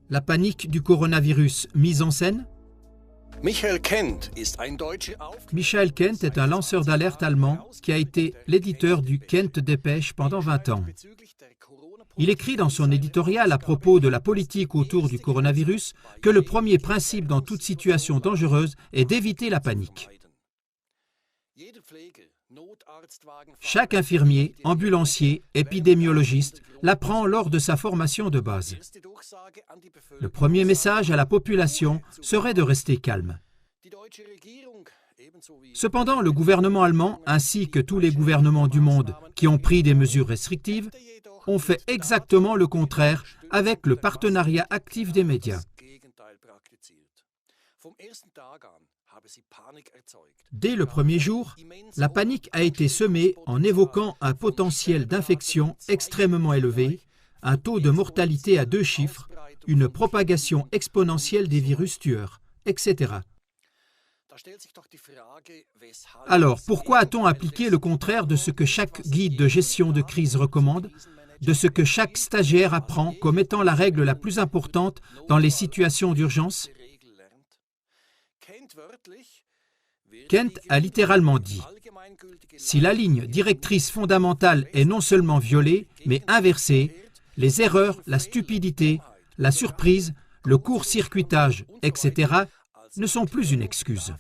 La panique du coronavirus mise en scène? Michael Kent est un lanceur d'alerte allemand qui a été l'éditeur du Kent Dépêche pendant 20 ans. Il écrit dans son éditorial à propos de la politique autour du coronavirus que le premier principe dans toute situation dangereuse est d'éviter la panique. Chaque infirmier, ambulancier, épidémiologiste l'apprend lors de sa formation de base. Le premier message à la population serait de rester calme. Cependant, le gouvernement allemand, ainsi que tous les gouvernements du monde qui ont pris des mesures restrictives, ont fait exactement le contraire avec le partenariat actif des médias. Dès le premier jour, la panique a été semée en évoquant un potentiel d'infection extrêmement élevé, un taux de mortalité à 2 chiffres, une propagation exponentielle des virus tueurs, etc. Alors, pourquoi a-t-on appliqué le contraire de ce que chaque guide de gestion de crise recommande, de ce que chaque stagiaire apprend comme étant la règle la plus importante dans les situations d'urgence? Kent a littéralement dit « Si la ligne directrice fondamentale est non seulement violée, mais inversée, les erreurs, la stupidité, la surprise, le court-circuitage, etc. ne sont plus une excuse. »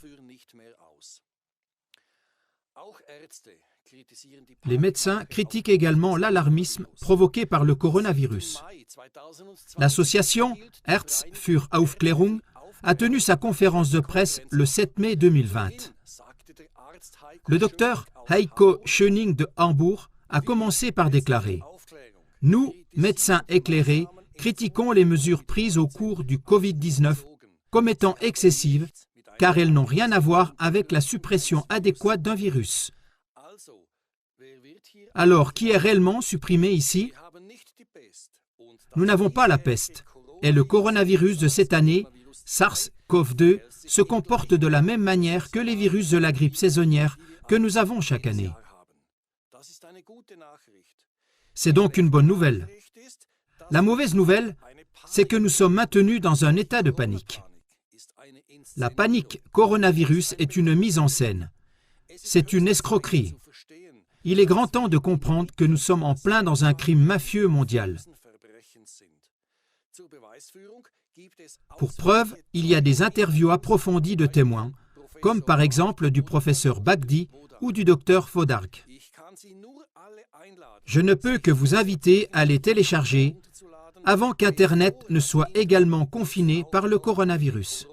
Les médecins critiquent également l'alarmisme provoqué par le coronavirus. L'association Ärzte für Aufklärung a tenu sa conférence de presse le 7 mai 2020. Le docteur Heiko Schöning de Hambourg a commencé par déclarer « Nous, médecins éclairés, critiquons les mesures prises au cours du Covid-19 comme étant excessives car elles n'ont rien à voir avec la suppression adéquate d'un virus. » Alors, qui est réellement supprimé ici? Nous n'avons pas la peste, et le coronavirus de cette année, SARS-CoV-2, se comporte de la même manière que les virus de la grippe saisonnière que nous avons chaque année. C'est donc une bonne nouvelle. La mauvaise nouvelle, c'est que nous sommes maintenus dans un état de panique. La panique coronavirus est une mise en scène. C'est une escroquerie. Il est grand temps de comprendre que nous sommes en plein dans un crime mafieux mondial. Pour preuve, il y a des interviews approfondies de témoins, comme par exemple du professeur Bagdi ou du docteur Fodark. Je ne peux que vous inviter à les télécharger avant qu'Internet ne soit également confiné par le coronavirus.